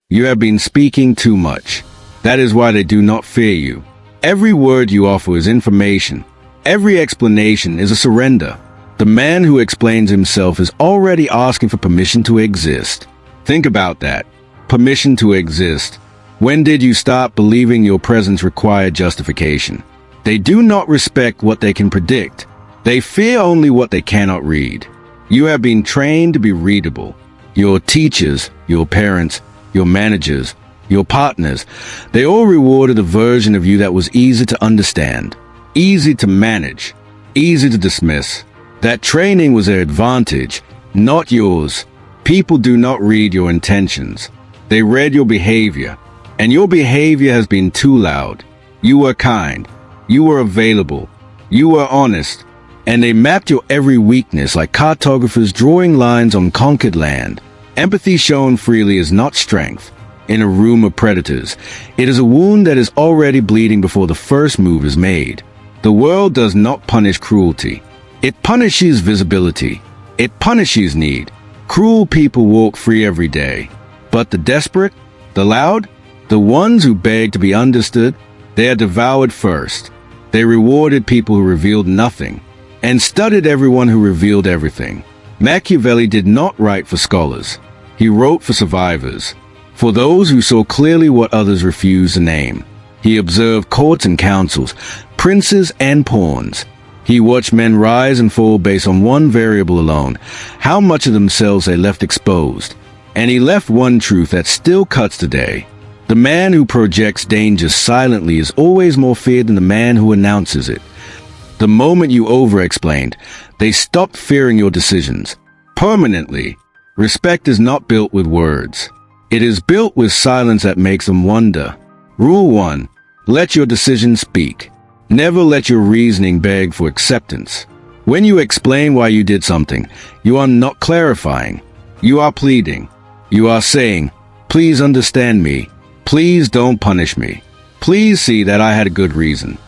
You have been speaking too much. That is why they do not fear you. Every word you offer is information. Every explanation is a surrender. The man who explains himself is already asking for permission to exist. Think about that. Permission to exist. When did you start believing your presence required justification? They do not respect what they can predict. They fear only what they cannot read. You have been trained to be readable. Your teachers, your parents, your managers, your partners, they all rewarded a version of you that was easy to understand, easy to manage, easy to dismiss. That training was their advantage, not yours. People do not read your intentions. They read your behavior, and your behavior has been too loud. You were kind. You were available. You were honest. And they mapped your every weakness like cartographers drawing lines on conquered land. Empathy shown freely is not strength. In a room of predators, it is a wound that is already bleeding before the first move is made. The world does not punish cruelty. It punishes visibility. It punishes need. Cruel people walk free every day. But the desperate, the loud, the ones who beg to be understood, they are devoured first. They rewarded people who revealed nothing, and studied everyone who revealed everything. Machiavelli did not write for scholars. He wrote for survivors, for those who saw clearly what others refused to name. He observed courts and councils, princes and pawns. He watched men rise and fall based on one variable alone, how much of themselves they left exposed. And he left one truth that still cuts today. The man who projects danger silently is always more feared than the man who announces it. The moment you over-explained, they stopped fearing your decisions. Permanently. Respect is not built with words. It is built with silence that makes them wonder. Rule 1. Let your decisions speak. Never let your reasoning beg for acceptance. When you explain why you did something, you are not clarifying. You are pleading. You are saying, please understand me. Please don't punish me. Please see that I had a good reason.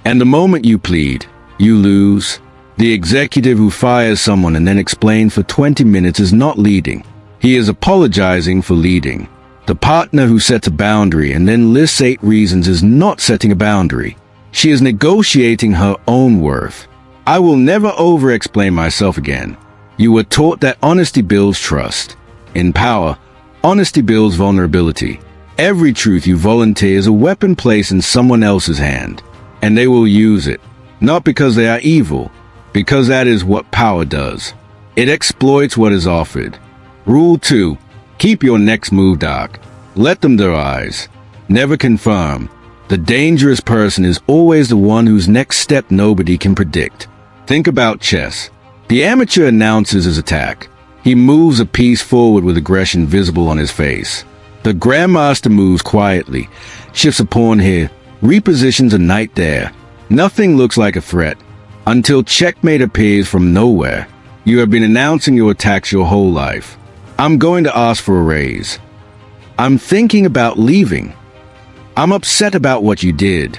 And the moment you plead, you lose. The executive who fires someone and then explains for 20 minutes is not leading. He is apologizing for leading. The partner who sets a boundary and then lists 8 reasons is not setting a boundary. She is negotiating her own worth. I will never over-explain myself again. You were taught that honesty builds trust. In power, honesty builds vulnerability. Every truth you volunteer is a weapon placed in someone else's hand, and they will use it, not because they are evil, because that is what power does. It exploits what is offered. Rule 2. Keep your next move dark. Let them their eyes. Never confirm. The dangerous person is always the one whose next step nobody can predict. Think about chess. The amateur announces his attack. He moves a piece forward with aggression visible on his face. The grandmaster moves quietly, shifts a pawn here, repositions a knight there. Nothing looks like a threat, until checkmate appears from nowhere. You have been announcing your attacks your whole life. I'm going to ask for a raise. I'm thinking about leaving. I'm upset about what you did.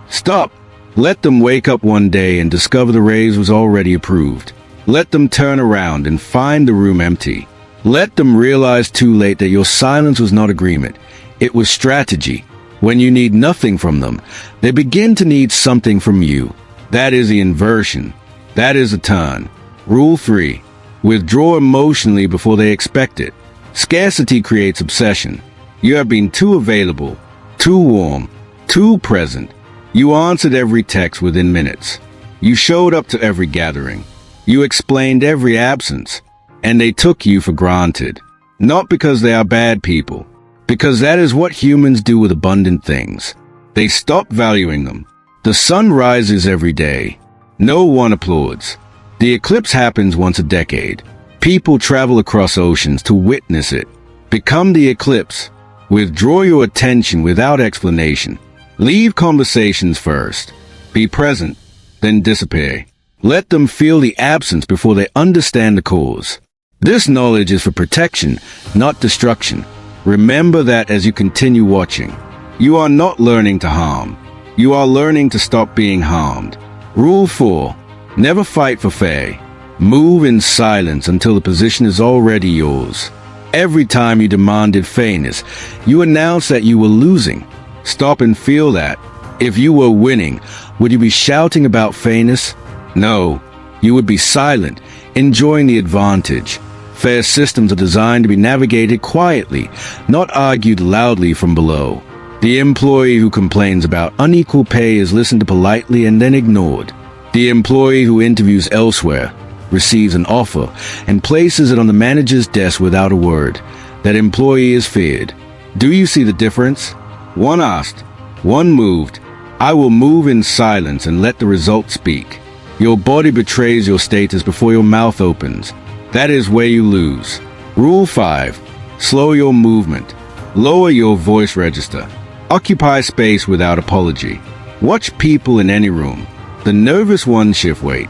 Stop. Let them wake up one day and discover the raise was already approved. Let them turn around and find the room empty. Let them realize too late that your silence was not agreement. It was strategy. When you need nothing from them, they begin to need something from you. That is the inversion. That is the turn. Rule 3. Withdraw emotionally before they expect it. Scarcity creates obsession. You have been too available, too warm, too present. You answered every text within minutes. You showed up to every gathering. You explained every absence. And they took you for granted. Not because they are bad people, because that is what humans do with abundant things. They stop valuing them. The sun rises every day. No one applauds. The eclipse happens once a decade. People travel across oceans to witness it. Become the eclipse. Withdraw your attention without explanation. Leave conversations first. Be present, then disappear. Let them feel the absence before they understand the cause. This knowledge is for protection, not destruction. Remember that as you continue watching. You are not learning to harm. You are learning to stop being harmed. Rule 4. Never fight for fair. Move in silence until the position is already yours. Every time you demanded fairness, you announced that you were losing. Stop and feel that. If you were winning, would you be shouting about fairness? No. You would be silent, enjoying the advantage. Fair systems are designed to be navigated quietly, not argued loudly from below. The employee who complains about unequal pay is listened to politely and then ignored. The employee who interviews elsewhere receives an offer and places it on the manager's desk without a word. That employee is feared. Do you see the difference? One asked, one moved. I will move in silence and let the result speak. Your body betrays your status before your mouth opens. That is where you lose. Rule 5. Slow your movement. Lower your voice register. Occupy space without apology. Watch people in any room. The nervous ones shift weight.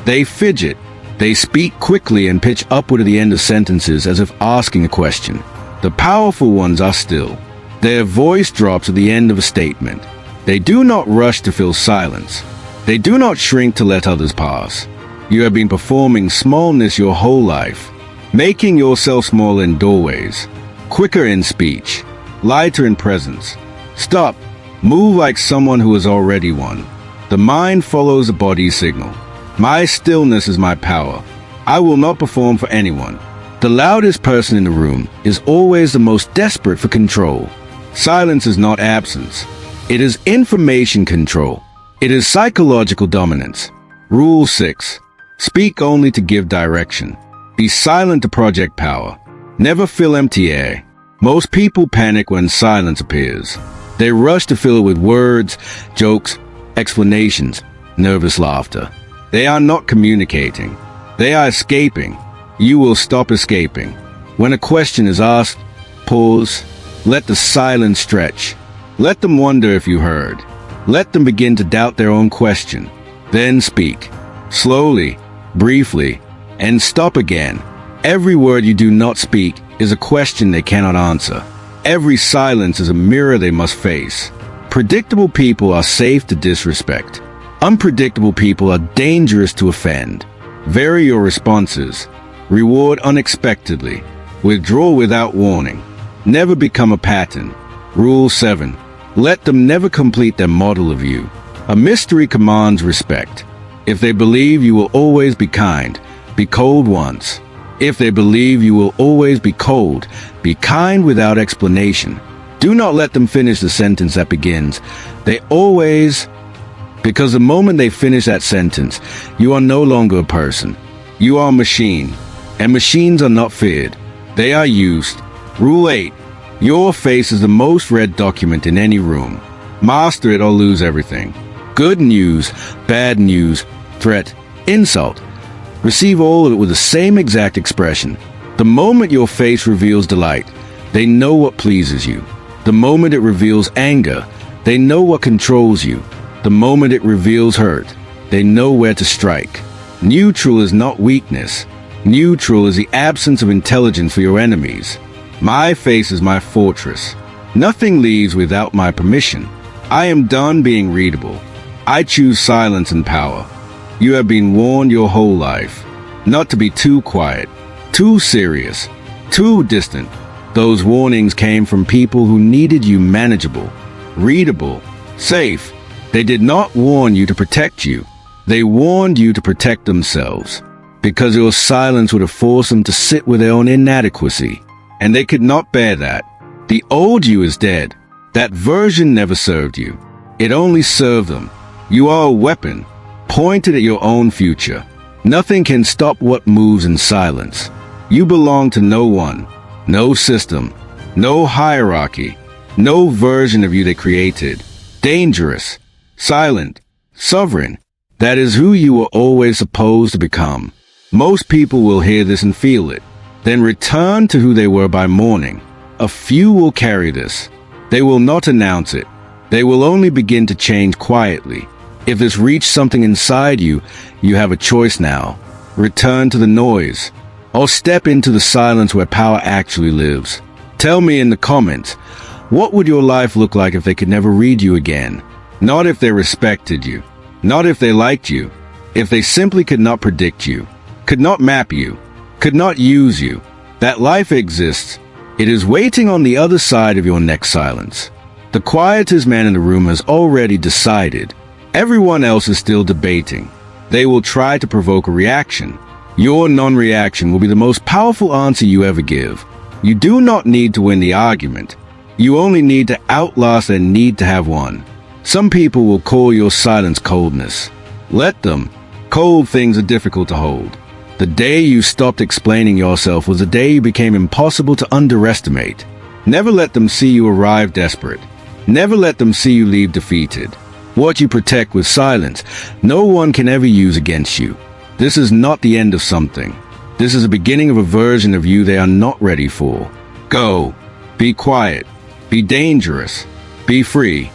They fidget. They speak quickly and pitch upward at the end of sentences as if asking a question. The powerful ones are still. Their voice drops at the end of a statement. They do not rush to fill silence. They do not shrink to let others pass. You have been performing smallness your whole life, making yourself small in doorways, quicker in speech, lighter in presence. Stop. Move like someone who has already won. The mind follows the body's signal. My stillness is my power. I will not perform for anyone. The loudest person in the room is always the most desperate for control. Silence is not absence. It is information control. It is psychological dominance. Rule 6. Speak only to give direction. Be silent to project power. Never fill empty air. Most people panic when silence appears. They rush to fill it with words, jokes, explanations, nervous laughter. They are not communicating. They are escaping. You will stop escaping. When a question is asked, pause. Let the silence stretch. Let them wonder if you heard. Let them begin to doubt their own question. Then speak. Slowly, briefly, and stop again. Every word you do not speak is a question they cannot answer. Every silence is a mirror they must face. Predictable people are safe to disrespect. Unpredictable people are dangerous to offend. Vary your responses. Reward unexpectedly. Withdraw without warning. Never become a pattern. Rule 7. Let them never complete their model of you. A mystery commands respect. If they believe you will always be kind, be cold once. If they believe you will always be cold, be kind without explanation. Do not let them finish the sentence that begins, they always... Because the moment they finish that sentence, you are no longer a person. You are a machine. And machines are not feared. They are used. Rule 8. Your face is the most read document in any room. Master it or lose everything. Good news, bad news, threat, insult. Receive all of it with the same exact expression. The moment your face reveals delight, they know what pleases you. The moment it reveals anger, they know what controls you. The moment it reveals hurt, they know where to strike. Neutral is not weakness. Neutral is the absence of intelligence for your enemies. My face is my fortress. Nothing leaves without my permission. I am done being readable. I choose silence and power. You have been warned your whole life. Not to be too quiet, too serious, too distant. Those warnings came from people who needed you manageable, readable, safe. They did not warn you to protect you. They warned you to protect themselves. Because your silence would have forced them to sit with their own inadequacy. And they could not bear that. The old you is dead. That version never served you. It only served them. You are a weapon, pointed at your own future. Nothing can stop what moves in silence. You belong to no one, no system, no hierarchy, no version of you they created. Dangerous, silent, sovereign. That is who you were always supposed to become. Most people will hear this and feel it, then return to who they were by morning. A few will carry this. They will not announce it. They will only begin to change quietly. If this reached something inside you, you have a choice now. Return to the noise, or step into the silence where power actually lives. Tell me in the comments, what would your life look like if they could never read you again? Not if they respected you. Not if they liked you. If they simply could not predict you, could not map you, could not use you. that life exists. It is waiting on the other side of your next silence. The quietest man in the room has already decided. Everyone else is still debating. They will try to provoke a reaction. Your non-reaction will be the most powerful answer you ever give. You do not need to win the argument. You only need to outlast their need to have one. Some people will call your silence coldness. Let them. Cold things are difficult to hold. The day you stopped explaining yourself was the day you became impossible to underestimate. Never let them see you arrive desperate. Never let them see you leave defeated. What you protect with silence, no one can ever use against you. This is not the end of something. This is the beginning of a version of you they are not ready for. Go. Be quiet. Be dangerous. Be free.